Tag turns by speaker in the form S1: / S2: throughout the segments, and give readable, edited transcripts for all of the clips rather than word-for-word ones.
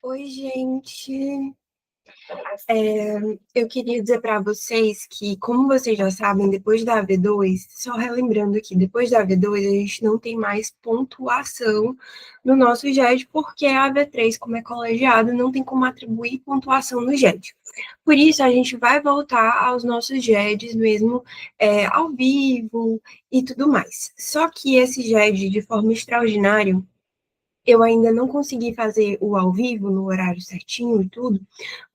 S1: Oi, gente. Eu queria dizer para vocês que, como vocês já sabem, depois da AV2, só relembrando aqui, depois da AV2 a gente não tem mais pontuação no nosso GED, porque a AV3, como é colegiado, não tem como atribuir pontuação no GED. Por isso, a gente vai voltar aos nossos GEDs mesmo, ao vivo e tudo mais. Só que esse GED, de forma extraordinária, eu ainda não consegui fazer o ao vivo no horário certinho e tudo,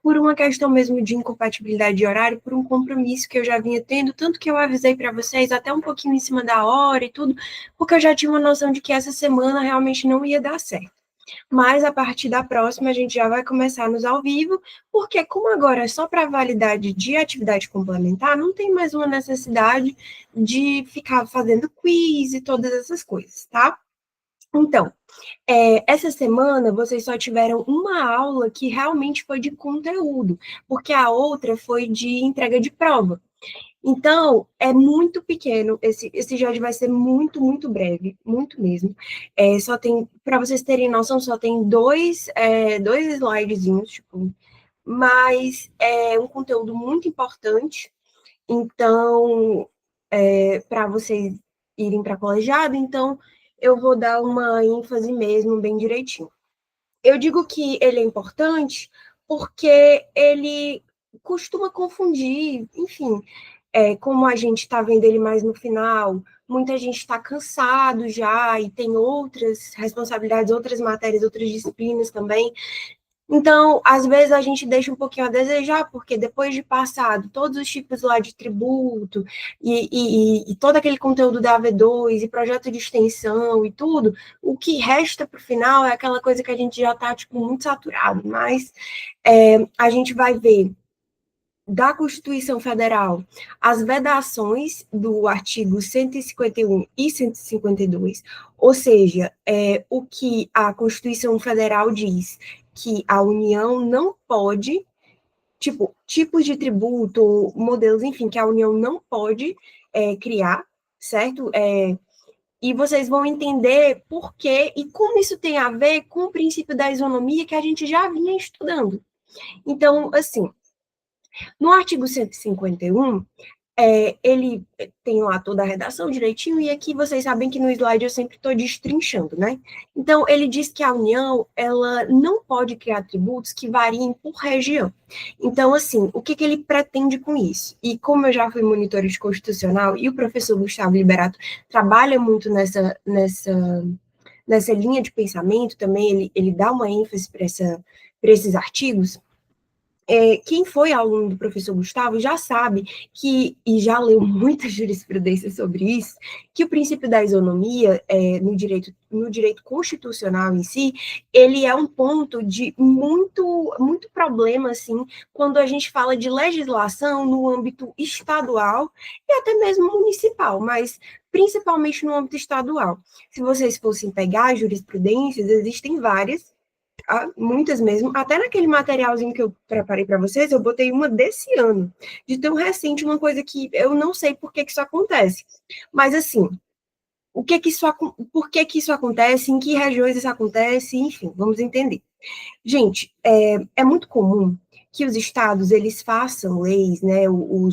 S1: por uma questão mesmo de incompatibilidade de horário, por um compromisso que eu já vinha tendo, tanto que eu avisei para vocês até um pouquinho em cima da hora e tudo, porque eu já tinha uma noção de que essa semana realmente não ia dar certo. Mas a partir da próxima a gente já vai começar nos ao vivo, porque como agora é só para validade de atividade complementar, não tem mais uma necessidade de ficar fazendo quiz e todas essas coisas, tá? Então, essa semana vocês só tiveram uma aula que realmente foi de conteúdo, porque a outra foi de entrega de prova. Então, é muito pequeno, esse GED vai ser muito, muito breve, muito mesmo. Só tem, para vocês terem noção, só tem dois slidezinhos, tipo, mas é um conteúdo muito importante. Então, para vocês irem para colegiado, então eu vou dar uma ênfase mesmo bem direitinho. Eu digo que ele é importante porque ele costuma confundir, enfim, como a gente está vendo ele mais no final, muita gente está cansado já e tem outras responsabilidades, outras matérias, outras disciplinas também. Então, às vezes a gente deixa um pouquinho a desejar, porque depois de passado todos os tipos lá de tributo e todo aquele conteúdo da AV2 e projeto de extensão e tudo, o que resta para o final é aquela coisa que a gente já está tipo, muito saturado, mas a gente vai ver da Constituição Federal as vedações do artigo 151 e 152, ou seja, o que a Constituição Federal diz que a União não pode, tipo, tipos de tributo, modelos, enfim, que a União não pode criar, certo? E vocês vão entender por quê e como isso tem a ver com o princípio da isonomia que a gente já vinha estudando. Então, assim, no artigo 151, ele tem lá toda a redação direitinho, e aqui vocês sabem que no slide eu sempre estou destrinchando, né? Então, ele diz que a União, ela não pode criar tributos que variem por região. Então, assim, o que ele pretende com isso? E como eu já fui monitora de constitucional, e o professor Gustavo Liberato trabalha muito nessa linha de pensamento também, ele dá uma ênfase para esses artigos, quem foi aluno do professor Gustavo já sabe que, e já leu muita jurisprudência sobre isso, que o princípio da isonomia no direito constitucional em si, ele é um ponto de muito, muito problema, assim, quando a gente fala de legislação no âmbito estadual e até mesmo municipal, mas principalmente no âmbito estadual. Se vocês fossem pegar jurisprudências, existem várias, muitas mesmo, até naquele materialzinho que eu preparei para vocês, eu botei uma desse ano, de tão recente, uma coisa que eu não sei por que isso acontece. Mas, assim, por que isso acontece, em que regiões isso acontece, enfim, vamos entender. Gente, é muito comum que os estados, eles façam leis, né, o,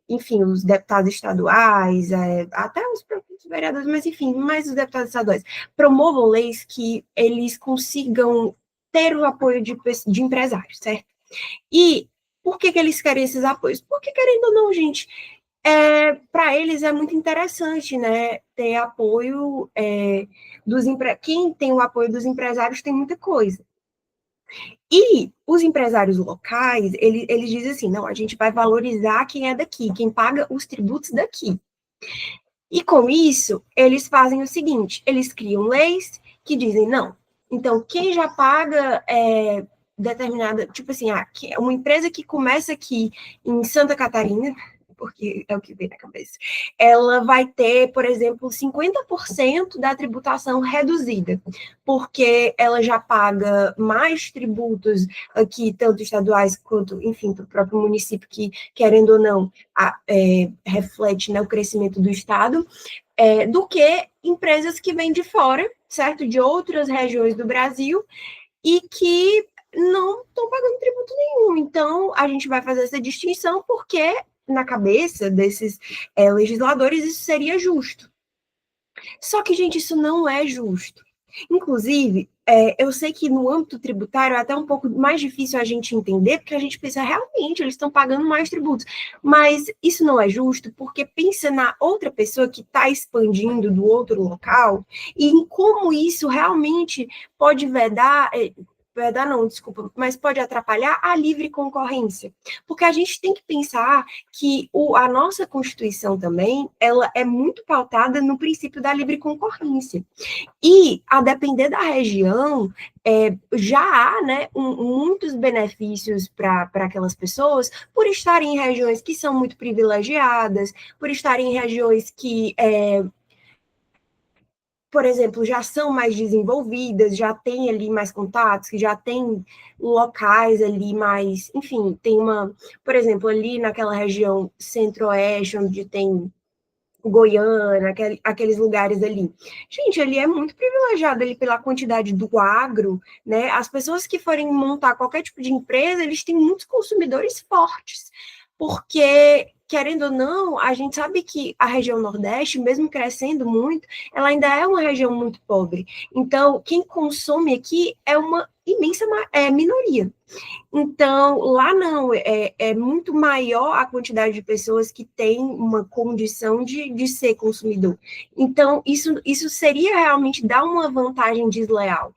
S1: enfim, os deputados estaduais, até os próprios vereadores, mas enfim, mais os deputados estaduais, promovam leis que eles consigam ter o apoio de empresários, certo? E por que eles querem esses apoios? Porque, querendo ou não, gente, para eles é muito interessante, né, ter apoio quem tem o apoio dos empresários tem muita coisa. E os empresários locais, eles dizem assim, não, a gente vai valorizar quem é daqui, quem paga os tributos daqui. E com isso, eles fazem o seguinte, eles criam leis que dizem, não, então quem já paga determinada, tipo assim, uma empresa que começa aqui em Santa Catarina, porque é o que vem na cabeça, ela vai ter, por exemplo, 50% da tributação reduzida, porque ela já paga mais tributos aqui, tanto estaduais quanto, enfim, para o próprio município, que, querendo ou não, reflete, né, o crescimento do Estado, do que empresas que vêm de fora, certo? De outras regiões do Brasil, e que não estão pagando tributo nenhum. Então, a gente vai fazer essa distinção porque, na cabeça desses legisladores, isso seria justo. Só que, gente, isso não é justo. Inclusive, eu sei que no âmbito tributário é até um pouco mais difícil a gente entender, porque a gente pensa, realmente, eles estão pagando mais tributos. Mas isso não é justo, porque pensa na outra pessoa que está expandindo do outro local e em como isso realmente pode vedar não, desculpa, mas pode atrapalhar a livre concorrência. Porque a gente tem que pensar que a nossa Constituição também, ela é muito pautada no princípio da livre concorrência. E, a depender da região, já há, né, muitos benefícios para aquelas pessoas por estarem em regiões que são muito privilegiadas, por estarem em regiões que, por exemplo, já são mais desenvolvidas, já tem ali mais contatos, que já tem locais ali mais, enfim, tem por exemplo, ali naquela região centro-oeste, onde tem Goiânia, aqueles lugares ali. Gente, ali é muito privilegiado ali pela quantidade do agro, né? As pessoas que forem montar qualquer tipo de empresa, eles têm muitos consumidores fortes, porque, querendo ou não, a gente sabe que a região Nordeste, mesmo crescendo muito, ela ainda é uma região muito pobre. Então, quem consome aqui é uma imensa minoria. Então, lá não, é muito maior a quantidade de pessoas que têm uma condição de ser consumidor. Então, isso seria realmente dar uma vantagem desleal.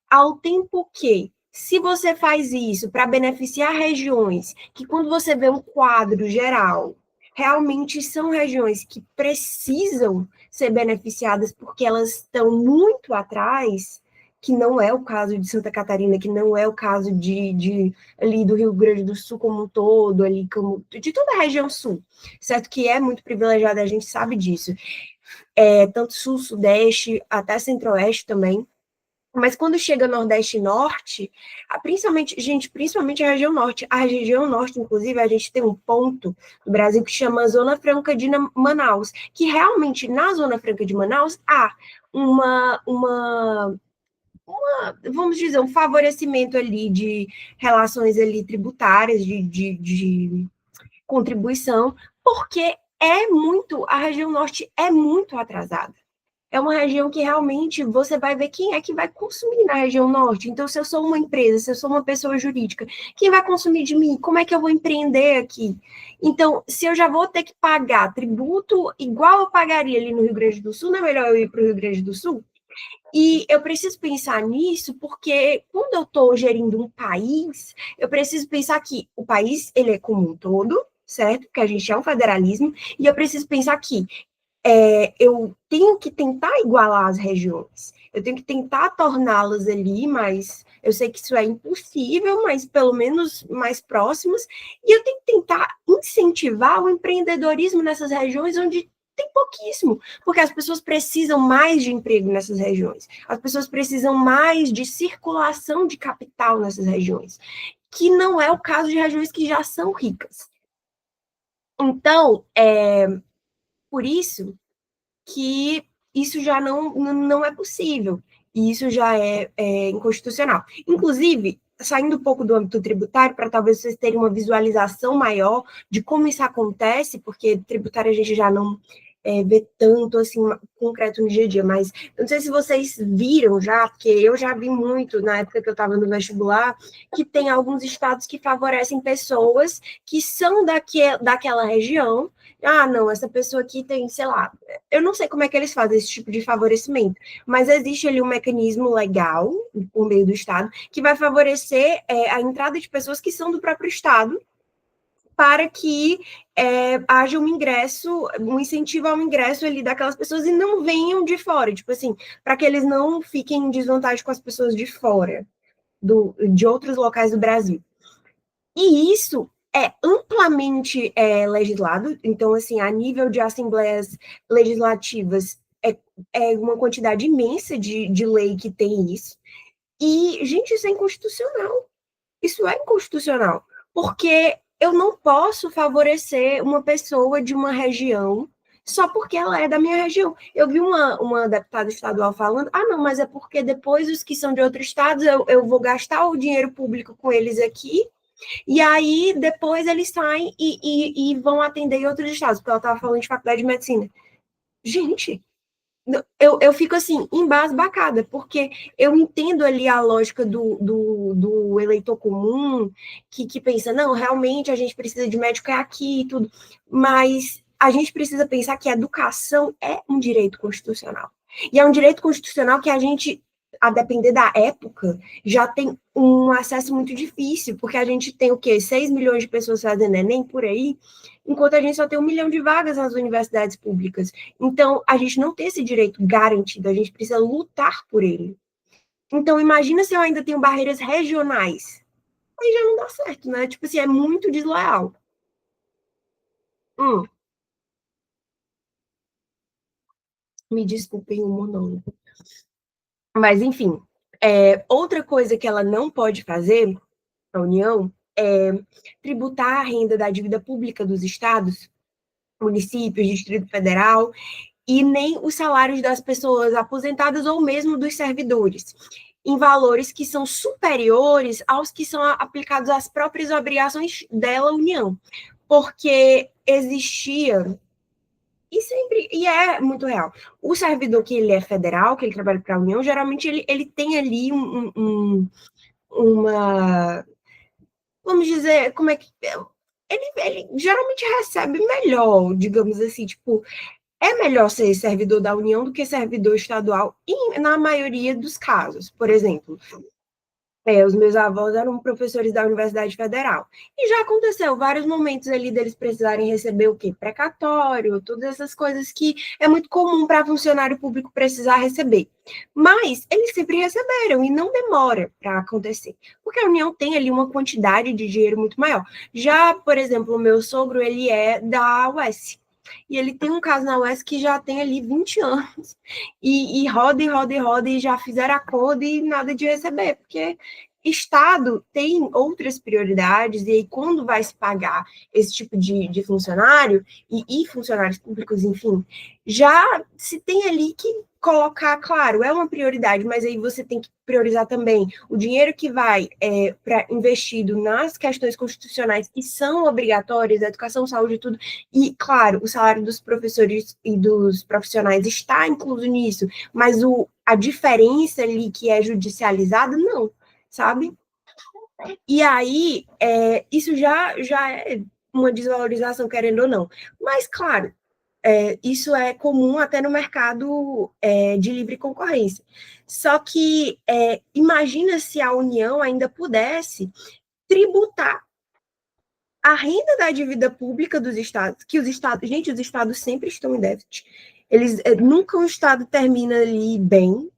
S1: Ao tempo que, se você faz isso para beneficiar regiões, que quando você vê um quadro geral, realmente são regiões que precisam ser beneficiadas porque elas estão muito atrás, que não é o caso de Santa Catarina, que não é o caso ali do Rio Grande do Sul como um todo, ali de toda a região sul, certo? Que é muito privilegiada, a gente sabe disso. Tanto sul, sudeste, até centro-oeste também. Mas quando chega Nordeste e Norte, principalmente a região Norte. A região Norte, inclusive, a gente tem um ponto do Brasil que chama Zona Franca de Manaus, que realmente na Zona Franca de Manaus há vamos dizer, um favorecimento ali de relações ali tributárias, de contribuição, porque a região Norte é muito atrasada. É uma região que realmente você vai ver quem é que vai consumir na região norte. Então, se eu sou uma empresa, se eu sou uma pessoa jurídica, quem vai consumir de mim? Como é que eu vou empreender aqui? Então, se eu já vou ter que pagar tributo igual eu pagaria ali no Rio Grande do Sul, não é melhor eu ir para o Rio Grande do Sul? E eu preciso pensar nisso porque quando eu estou gerindo um país, eu preciso pensar que o país ele é como um todo, certo? Porque a gente é um federalismo, e eu preciso pensar que eu tenho que tentar igualar as regiões, eu tenho que tentar torná-las ali, mas eu sei que isso é impossível, mas pelo menos mais próximas, e eu tenho que tentar incentivar o empreendedorismo nessas regiões onde tem pouquíssimo, porque as pessoas precisam mais de emprego nessas regiões, as pessoas precisam mais de circulação de capital nessas regiões, que não é o caso de regiões que já são ricas. Então, por isso que isso já não é possível, e isso já é inconstitucional. Inclusive, saindo um pouco do âmbito tributário, para talvez vocês terem uma visualização maior de como isso acontece, porque tributário a gente já não vê tanto assim concreto no dia a dia, mas eu não sei se vocês viram já, porque eu já vi muito na época que eu estava no vestibular, que tem alguns estados que favorecem pessoas que são daquela região. Ah, não, essa pessoa aqui tem, sei lá, eu não sei como é que eles fazem esse tipo de favorecimento, mas existe ali um mecanismo legal, por meio do Estado, que vai favorecer a entrada de pessoas que são do próprio Estado, para que haja um incentivo ao ingresso ali daquelas pessoas e não venham de fora, tipo assim, para que eles não fiquem em desvantagem com as pessoas de fora, de outros locais do Brasil. E isso é amplamente legislado, então, assim, a nível de assembleias legislativas, é uma quantidade imensa de lei que tem isso. E, gente, isso é inconstitucional. Isso é inconstitucional, porque eu não posso favorecer uma pessoa de uma região só porque ela é da minha região. Eu vi uma deputada estadual falando, não, mas é porque depois os que são de outros estados, eu vou gastar o dinheiro público com eles aqui, e aí depois eles saem e vão atender em outros estados, porque ela estava falando de faculdade de medicina. Gente, eu fico assim, embasbacada, porque eu entendo ali a lógica do eleitor comum, que pensa, não, realmente a gente precisa de médico é aqui e tudo, mas a gente precisa pensar que a educação é um direito constitucional. E é um direito constitucional que a gente, a depender da época, já tem um acesso muito difícil, porque a gente tem o quê? 6 milhões de pessoas fazendo Enem por aí, enquanto a gente só tem 1 milhão de vagas nas universidades públicas. Então, a gente não tem esse direito garantido, a gente precisa lutar por ele. Então, imagina se eu ainda tenho barreiras regionais. Aí já não dá certo, né? Tipo assim, é muito desleal. Hum, Me desculpem o monólogo. Mas, enfim, outra coisa que ela não pode fazer, a União, é tributar a renda da dívida pública dos estados, municípios, Distrito Federal, e nem os salários das pessoas aposentadas ou mesmo dos servidores, em valores que são superiores aos que são aplicados às próprias obrigações dela, União. Porque existia, e é muito real, o servidor que ele é federal, que ele trabalha para a União, geralmente ele tem ali uma, vamos dizer, como é que... ele geralmente recebe melhor, digamos assim, tipo, é melhor ser servidor da União do que servidor estadual, na maioria dos casos. Por exemplo, os meus avós eram professores da Universidade Federal. E já aconteceu vários momentos ali deles precisarem receber o quê? Precatório, todas essas coisas que é muito comum para funcionário público precisar receber. Mas eles sempre receberam e não demora para acontecer, porque a União tem ali uma quantidade de dinheiro muito maior. Já, por exemplo, o meu sogro, ele é da UES. E ele tem um caso na UES que já tem ali 20 anos. E roda, e roda, e roda, e já fizeram acordo e nada de receber, porque Estado tem outras prioridades, e aí quando vai se pagar esse tipo de funcionário, e funcionários públicos, enfim, já se tem ali que colocar, claro, é uma prioridade, mas aí você tem que priorizar também o dinheiro que vai para investido nas questões constitucionais que são obrigatórias, educação, saúde e tudo, e, claro, o salário dos professores e dos profissionais está incluso nisso, mas a diferença ali que é judicializada, não, sabe? E aí, isso já é uma desvalorização, querendo ou não. Mas, claro, isso é comum até no mercado de livre concorrência. Só que imagina se a União ainda pudesse tributar a renda da dívida pública dos estados, que os estados, gente, os estados sempre estão em déficit. Eles nunca um estado termina ali bem,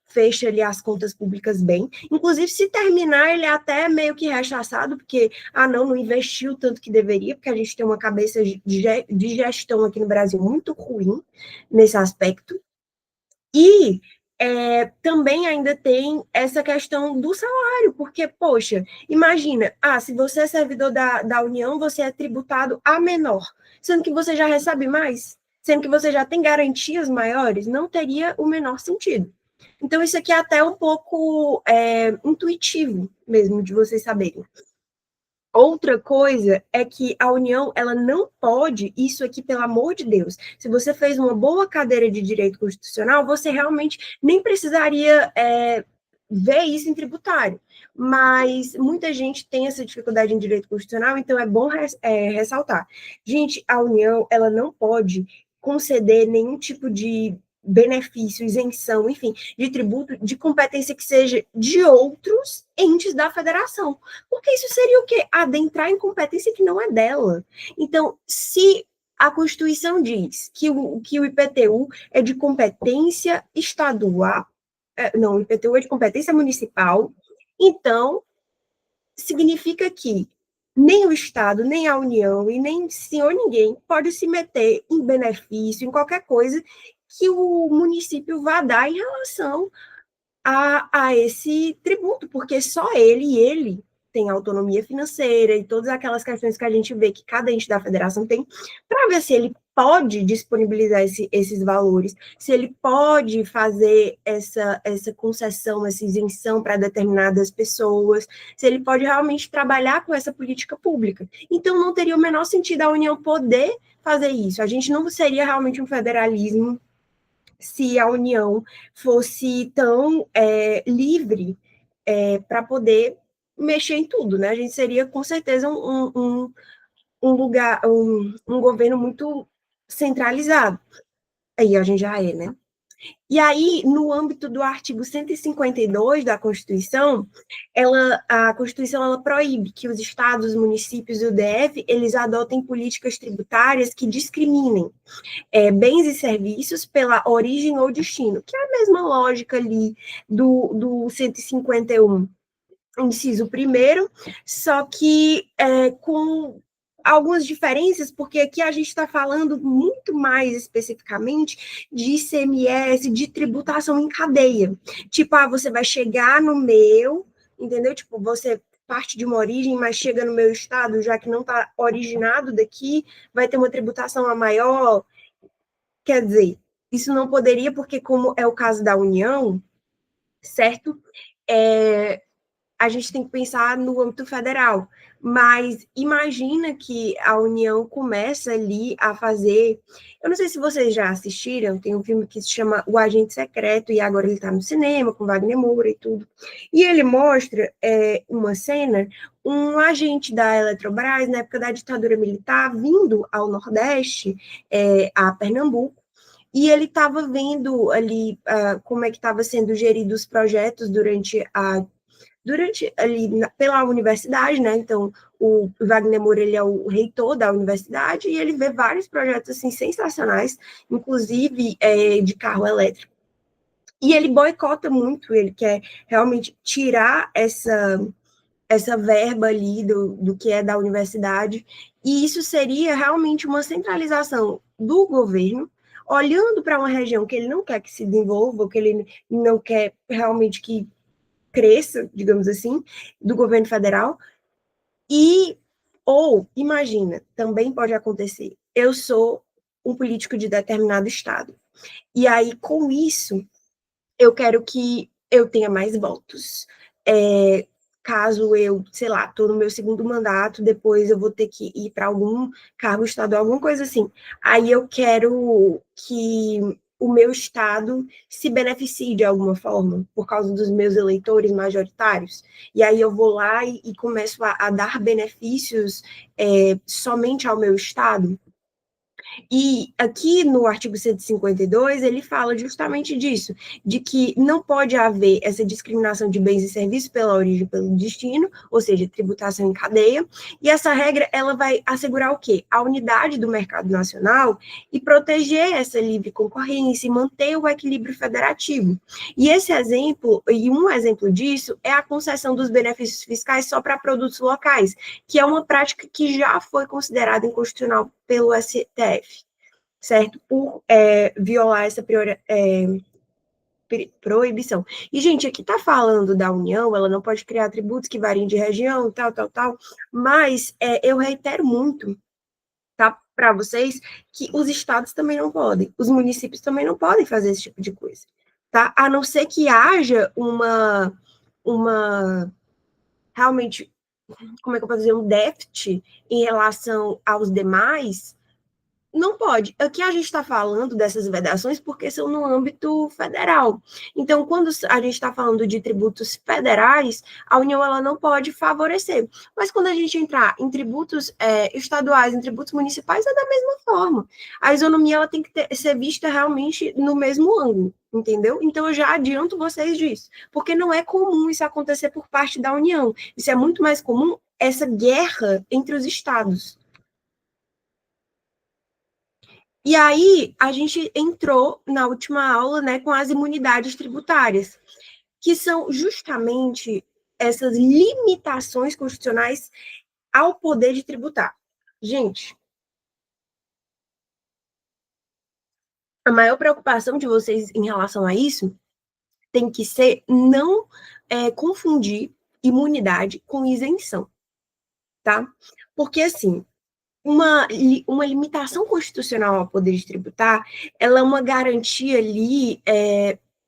S1: fecha ali as contas públicas bem. Inclusive, se terminar, ele é até meio que rechaçado, porque, não investiu tanto que deveria, porque a gente tem uma cabeça de gestão aqui no Brasil muito ruim nesse aspecto. E também ainda tem essa questão do salário, porque, poxa, imagina, se você é servidor da União, você é tributado a menor, sendo que você já recebe mais, sendo que você já tem garantias maiores, não teria o menor sentido. Então, isso aqui é até um pouco intuitivo mesmo, de vocês saberem. Outra coisa é que a União, ela não pode, isso aqui, pelo amor de Deus, se você fez uma boa cadeira de direito constitucional, você realmente nem precisaria ver isso em tributário. Mas muita gente tem essa dificuldade em direito constitucional, então é bom ressaltar. Gente, a União, ela não pode conceder nenhum tipo de benefício, isenção, enfim, de tributo, de competência que seja de outros entes da federação. Porque isso seria o quê? Adentrar em competência que não é dela. Então, se a Constituição diz que o IPTU é de competência estadual, não, o IPTU é de competência municipal, então significa que nem o Estado, nem a União e nem senhor ninguém pode se meter em benefício, em qualquer coisa que o município vá dar em relação a esse tributo, porque só ele tem autonomia financeira e todas aquelas questões que a gente vê que cada ente da federação tem, para ver se ele pode disponibilizar esses valores, se ele pode fazer essa concessão, essa isenção para determinadas pessoas, se ele pode realmente trabalhar com essa política pública. Então, não teria o menor sentido a União poder fazer isso. A gente não seria realmente um federalismo se a União fosse tão livre para poder mexer em tudo, né? A gente seria, com certeza, um governo muito centralizado. Aí a gente já é, né? E aí, no âmbito do artigo 152 da Constituição, a Constituição ela proíbe que os estados, os municípios e o DF, eles adotem políticas tributárias que discriminem bens e serviços pela origem ou destino, que é a mesma lógica ali do 151, inciso primeiro, só que com algumas diferenças, porque aqui a gente está falando muito mais especificamente de ICMS, de tributação em cadeia. Tipo, você vai chegar no meu, entendeu? Tipo, você parte de uma origem, mas chega no meu estado, já que não está originado daqui, vai ter uma tributação a maior. Quer dizer, isso não poderia, porque como é o caso da União, certo? A gente tem que pensar no âmbito federal, mas imagina que a União começa ali a fazer. Eu não sei se vocês já assistiram, tem um filme que se chama O Agente Secreto, e agora ele está no cinema, com Wagner Moura e tudo. E ele mostra uma cena, um agente da Eletrobras, na época da ditadura militar, vindo ao Nordeste, a Pernambuco, e ele estava vendo ali como é que estava sendo geridos os projetos durante ali pela universidade, né? Então, o Wagner Moura, ele é o reitor da universidade e ele vê vários projetos assim sensacionais, inclusive de carro elétrico. E ele boicota muito, ele quer realmente tirar essa verba ali do que é da universidade, e isso seria realmente uma centralização do governo, olhando para uma região que ele não quer que se desenvolva, que ele não quer realmente que cresça, digamos assim, do governo federal, ou, imagina, também pode acontecer, eu sou um político de determinado estado, e aí, com isso, eu quero que eu tenha mais votos. Caso eu, sei lá, estou no meu segundo mandato, depois eu vou ter que ir para algum cargo estadual, alguma coisa assim. Aí eu quero que o meu estado se beneficie de alguma forma, por causa dos meus eleitores majoritários. E aí eu vou lá e começo a dar benefícios somente ao meu estado. E aqui no artigo 152, ele fala justamente disso, de que não pode haver essa discriminação de bens e serviços pela origem, pelo destino, ou seja, tributação em cadeia, e essa regra, ela vai assegurar o quê? A unidade do mercado nacional e proteger essa livre concorrência e manter o equilíbrio federativo. E esse exemplo, e um exemplo disso, é a concessão dos benefícios fiscais só para produtos locais, que é uma prática que já foi considerada inconstitucional pelo STF, certo? Por violar essa proibição. E, gente, aqui está falando da União, ela não pode criar tributos que variem de região, tal, mas eu reitero muito, tá, para vocês, que os estados também não podem, os municípios também não podem fazer esse tipo de coisa, tá? A não ser que haja uma realmente, como é que eu posso dizer, um déficit em relação aos demais. Não pode. Aqui a gente está falando dessas vedações porque são no âmbito federal. Então, quando a gente está falando de tributos federais, a União ela não pode favorecer. Mas quando a gente entrar em tributos estaduais, em tributos municipais, é da mesma forma. A isonomia ela tem que ser vista realmente no mesmo ângulo, entendeu? Então, eu já adianto vocês disso, porque não é comum isso acontecer por parte da União. Isso é muito mais comum, essa guerra entre os estados. E aí, a gente entrou na última aula, né, com as imunidades tributárias, que são justamente essas limitações constitucionais ao poder de tributar. Gente, a maior preocupação de vocês em relação a isso tem que ser não confundir imunidade com isenção, tá? Porque, assim, uma limitação constitucional ao poder tributar, ela é uma garantia ali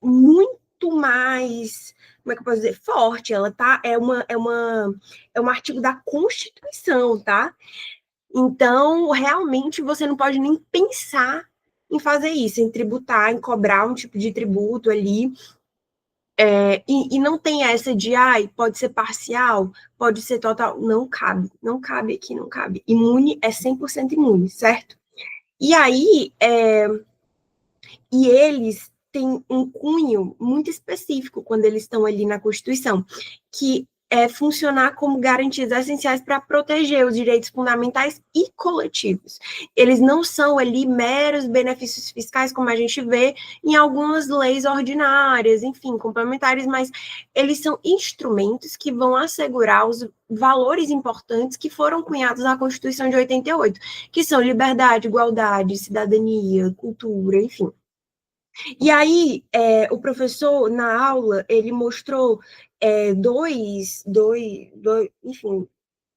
S1: muito mais, como é que eu posso dizer, forte, ela tá, é um artigo da Constituição, tá? Então, realmente, você não pode nem pensar em fazer isso, em tributar, em cobrar um tipo de tributo ali, e não tem essa de, ai, pode ser parcial, pode ser total. Não cabe, não cabe aqui, não cabe. Imune é 100% imune, certo? E aí, e eles têm um cunho muito específico quando eles estão ali na Constituição, que é funcionar como garantias essenciais para proteger os direitos fundamentais e coletivos. Eles não são ali meros benefícios fiscais, como a gente vê em algumas leis ordinárias, enfim, complementares, mas eles são instrumentos que vão assegurar os valores importantes que foram cunhados na Constituição de 88, que são liberdade, igualdade, cidadania, cultura, enfim. E aí, o professor, na aula, ele mostrou enfim,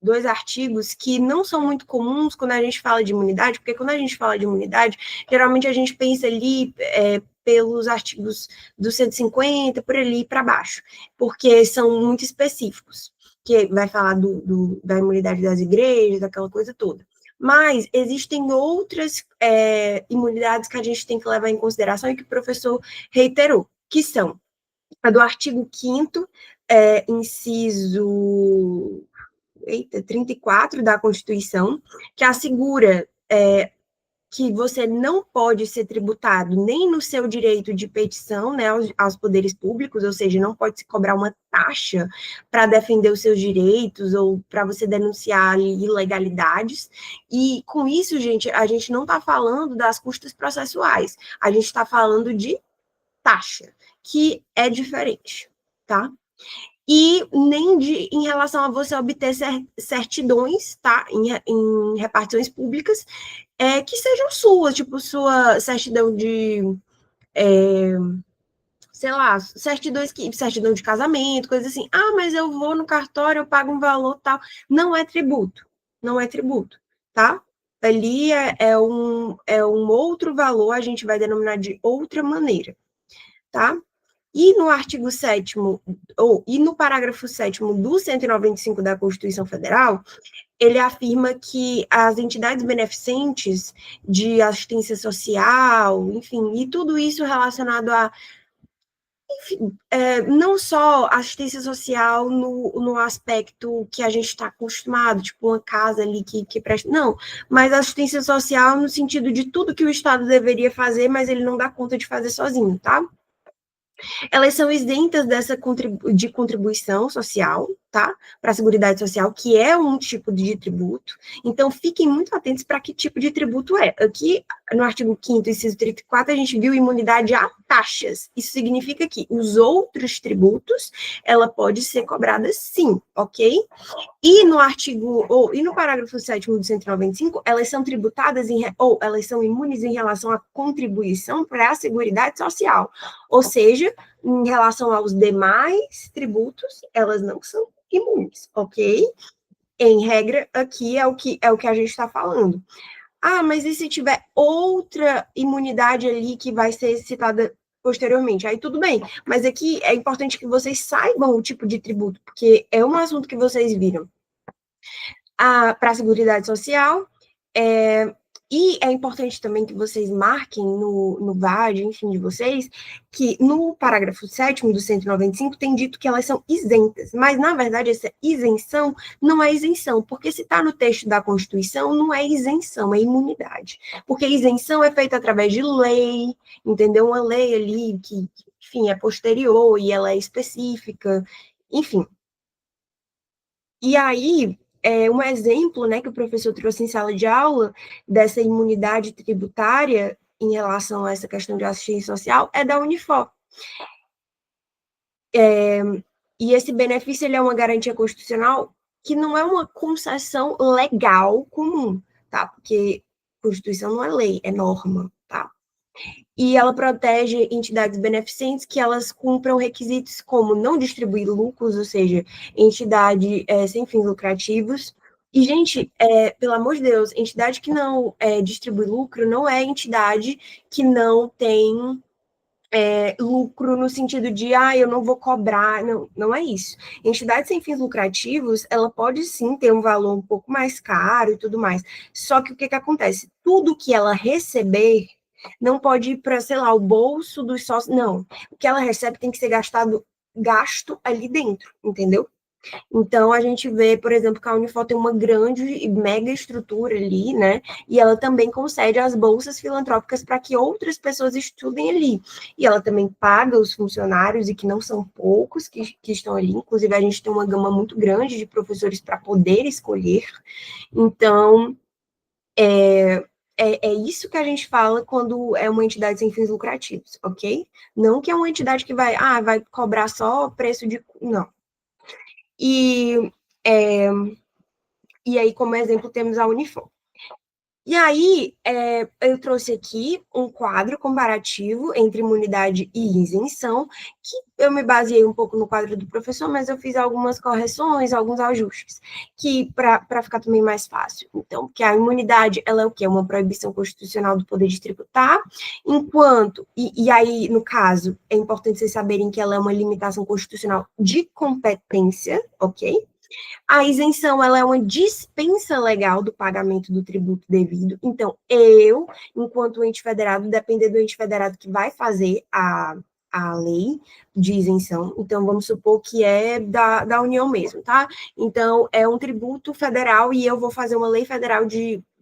S1: dois artigos que não são muito comuns quando a gente fala de imunidade, porque quando a gente fala de imunidade, geralmente a gente pensa ali pelos artigos do 150, por ali para baixo, porque são muito específicos, que vai falar da imunidade das igrejas, daquela coisa toda. Mas existem outras imunidades que a gente tem que levar em consideração e que o professor reiterou, que são a do artigo 5º, inciso 34 da Constituição, que assegura que você não pode ser tributado nem no seu direito de petição, né, aos poderes públicos, ou seja, não pode se cobrar uma taxa para defender os seus direitos ou para você denunciar ilegalidades. E com isso, gente, a gente não está falando das custas processuais, a gente está falando de taxa, que é diferente, tá? E nem em relação a você obter certidões, tá? Em repartições públicas, que sejam suas, tipo sua certidão de, sei lá, certidão de casamento, coisa assim. Ah, mas eu vou no cartório, eu pago um valor tal. Não é tributo, não é tributo, tá? Ali é um outro valor, a gente vai denominar de outra maneira, tá? E no artigo 7º, e no parágrafo 7º do 195 da Constituição Federal, ele afirma que as entidades beneficentes de assistência social, enfim, e tudo isso relacionado a, enfim, não só assistência social no aspecto que a gente está acostumado, tipo uma casa ali que presta, não, mas assistência social no sentido de tudo que o Estado deveria fazer, mas ele não dá conta de fazer sozinho, tá? Elas são isentas de contribuição social, tá? Para a Seguridade Social, que é um tipo de tributo. Então, fiquem muito atentos para que tipo de tributo é. Aqui, no artigo 5º, inciso 34, a gente viu imunidade a taxas. Isso significa que os outros tributos, ela pode ser cobrada sim, ok? E no parágrafo 7º do 195, elas são tributadas ou elas são imunes em relação à contribuição para a Seguridade Social. Ou seja, em relação aos demais tributos, elas não são imunes, ok? Em regra, aqui é o que a gente está falando. Ah, mas e se tiver outra imunidade ali que vai ser citada posteriormente? Aí tudo bem, mas aqui é importante que vocês saibam o tipo de tributo, porque é um assunto que vocês viram para a Seguridade Social, e é importante também que vocês marquem no VAD, enfim, de vocês, que no parágrafo 7º do 195 tem dito que elas são isentas, mas, na verdade, essa isenção não é isenção, porque se está no texto da Constituição, não é isenção, é imunidade. Porque isenção é feita através de lei, entendeu? Uma lei ali que, enfim, é posterior e ela é específica, enfim. E aí, um exemplo, né, que o professor trouxe em sala de aula dessa imunidade tributária em relação a essa questão de assistência social é da Unifor. E esse benefício ele é uma garantia constitucional que não é uma concessão legal comum, tá? Porque Constituição não é lei, é norma, tá? E ela protege entidades beneficentes que elas cumpram requisitos como não distribuir lucros, ou seja, entidade sem fins lucrativos. E, gente, pelo amor de Deus, entidade que não distribui lucro não é entidade que não tem lucro no sentido de, eu não vou cobrar, não, não é isso. Entidade sem fins lucrativos, ela pode sim ter um valor um pouco mais caro e tudo mais, só que o que acontece? Tudo que ela receber não pode ir para, sei lá, o bolso dos sócios, não. O que ela recebe tem que ser gasto ali dentro, entendeu? Então, a gente vê, por exemplo, que a Unifor tem uma grande e mega estrutura ali, né? E ela também concede as bolsas filantrópicas para que outras pessoas estudem ali. E ela também paga os funcionários, e que não são poucos que estão ali. Inclusive, a gente tem uma gama muito grande de professores para poder escolher. Então, é isso que a gente fala quando é uma entidade sem fins lucrativos, ok? Não que é uma entidade que vai cobrar só preço de... Não. E, é, e aí, como exemplo, temos a Unifor. E aí, eu trouxe aqui um quadro comparativo entre imunidade e isenção, que eu me baseei um pouco no quadro do professor, mas eu fiz algumas correções, alguns ajustes, que para ficar também mais fácil. Então, porque a imunidade, ela é o quê? Uma proibição constitucional do poder de tributar, enquanto, e aí, no caso, é importante vocês saberem que ela é uma limitação constitucional de competência, ok? A isenção, ela é uma dispensa legal do pagamento do tributo devido. Então, eu, enquanto ente federado, depender do ente federado que vai fazer a lei de isenção. Então, vamos supor que é da União mesmo, tá? Então, é um tributo federal e eu vou fazer uma lei federal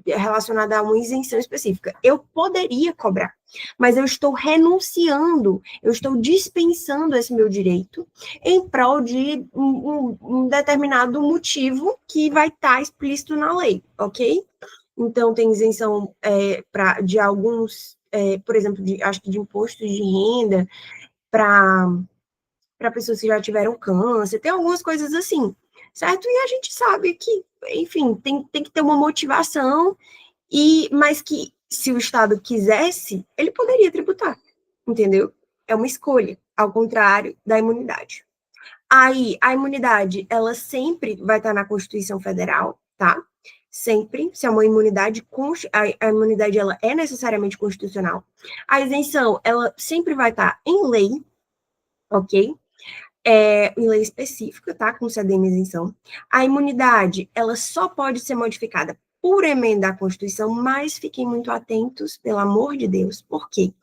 S1: relacionada a uma isenção específica. Eu poderia cobrar, mas eu estou renunciando, eu estou dispensando esse meu direito em prol de um determinado motivo que vai estar explícito na lei, ok? Então, tem isenção de alguns, por exemplo, acho que de impostos de renda para pessoas que já tiveram câncer, tem algumas coisas assim, certo? E a gente sabe que, enfim, tem que ter uma motivação, mas que se o Estado quisesse, ele poderia tributar, entendeu? É uma escolha, ao contrário da imunidade. Aí, a imunidade, ela sempre vai estar na Constituição Federal, tá? Sempre, se é uma imunidade, a imunidade, ela é necessariamente constitucional. A isenção, ela sempre vai estar em lei, ok? Em lei específica, tá? Concedendo isenção. A imunidade, ela só pode ser modificada por emenda à Constituição, mas fiquem muito atentos, pelo amor de Deus. Por quê?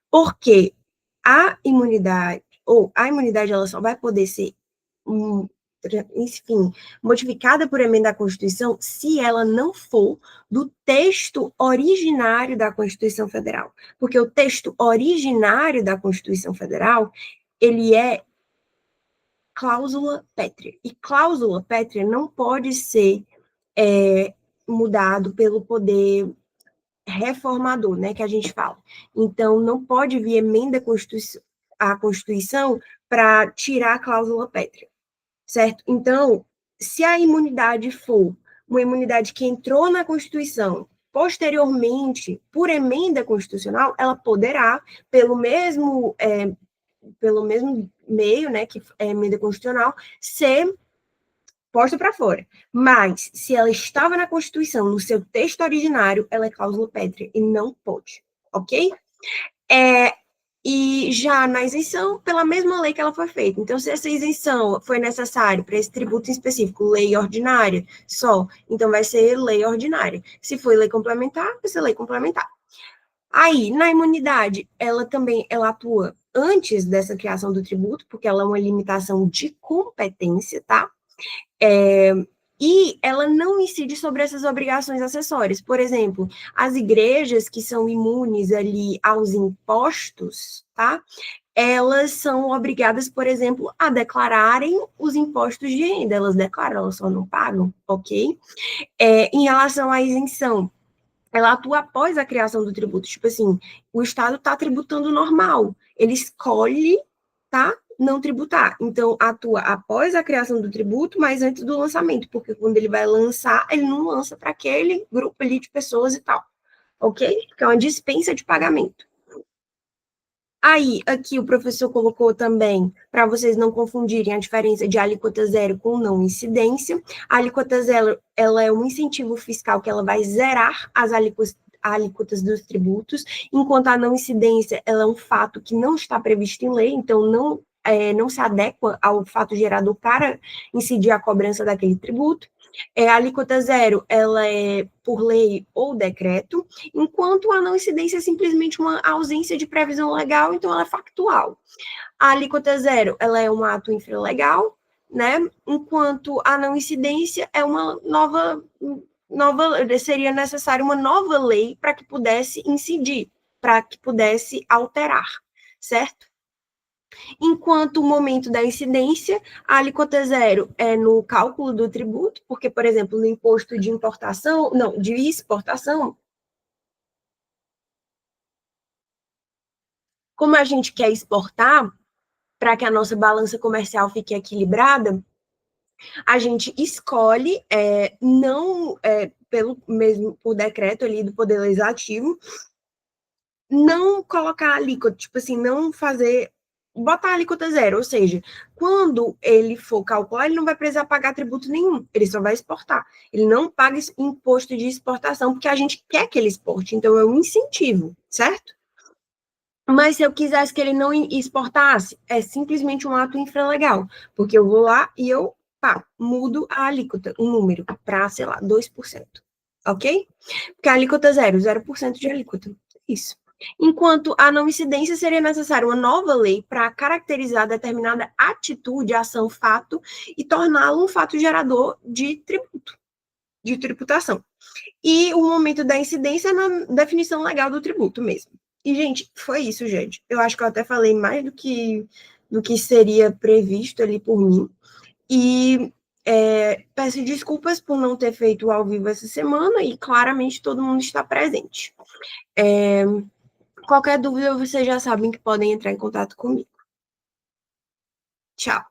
S1: Porque a imunidade, ela só vai poder ser enfim, modificada por emenda à Constituição se ela não for do texto originário da Constituição Federal. Porque o texto originário da Constituição Federal, ele é cláusula pétrea. E cláusula pétrea não pode ser mudado pelo poder reformador, né, que a gente fala. Então, não pode vir emenda à Constituição para tirar a cláusula pétrea, certo? Então, se a imunidade for uma imunidade que entrou na Constituição posteriormente, por emenda constitucional, ela poderá, pelo mesmo meio, né, que é emenda constitucional, ser posta para fora. Mas, se ela estava na Constituição, no seu texto originário, ela é cláusula pétrea e não pode, ok? E já na isenção, pela mesma lei que ela foi feita. Então, se essa isenção foi necessária para esse tributo em específico, lei ordinária só, então vai ser lei ordinária. Se foi lei complementar, vai ser lei complementar. Aí, na imunidade, ela atua antes dessa criação do tributo, porque ela é uma limitação de competência, tá? E ela não incide sobre essas obrigações acessórias. Por exemplo, as igrejas que são imunes ali aos impostos, tá? Elas são obrigadas, por exemplo, a declararem os impostos de renda. Elas declaram, elas só não pagam, ok? Em relação à isenção, ela atua após a criação do tributo. Tipo assim, o Estado está tributando normal. Ele escolhe, tá? Não tributar. Então, atua após a criação do tributo, mas antes do lançamento, porque quando ele vai lançar, ele não lança para aquele grupo ali de pessoas e tal, ok? Porque é uma dispensa de pagamento. Aí, aqui o professor colocou também, para vocês não confundirem a diferença de alíquota zero com não incidência. A alíquota zero, ela é um incentivo fiscal que ela vai zerar as alíquotas dos tributos, enquanto a não incidência, ela é um fato que não está previsto em lei, então não se adequa ao fato gerador para incidir a cobrança daquele tributo. A alíquota zero, ela é por lei ou decreto, enquanto a não incidência é simplesmente uma ausência de previsão legal, então ela é factual. A alíquota zero, ela é um ato infralegal, né? Enquanto a não incidência é uma seria necessária uma nova lei para que pudesse incidir, para que pudesse alterar, certo? Enquanto o momento da incidência, a alíquota zero é no cálculo do tributo, porque, por exemplo, no imposto de importação, não, de exportação, como a gente quer exportar, para que a nossa balança comercial fique equilibrada, a gente escolhe, não pelo mesmo por decreto ali do Poder Legislativo, não colocar a alíquota, tipo assim, não fazer, botar a alíquota zero, ou seja, quando ele for calcular, ele não vai precisar pagar tributo nenhum, ele só vai exportar. Ele não paga imposto de exportação, porque a gente quer que ele exporte, então é um incentivo, certo? Mas se eu quisesse que ele não exportasse, é simplesmente um ato infralegal, porque eu vou lá e eu, mudo a alíquota, um número, para, sei lá, 2%, ok? Porque a alíquota zero, 0% de alíquota, isso. Enquanto a não incidência seria necessária uma nova lei para caracterizar determinada atitude, ação, fato e torná-lo um fato gerador de tributo, de tributação. E o momento da incidência é na definição legal do tributo mesmo. E, gente, foi isso, gente. Eu acho que eu até falei mais do que seria previsto ali por mim. E peço desculpas por não ter feito ao vivo essa semana e claramente todo mundo está presente. Qualquer dúvida, vocês já sabem que podem entrar em contato comigo. Tchau.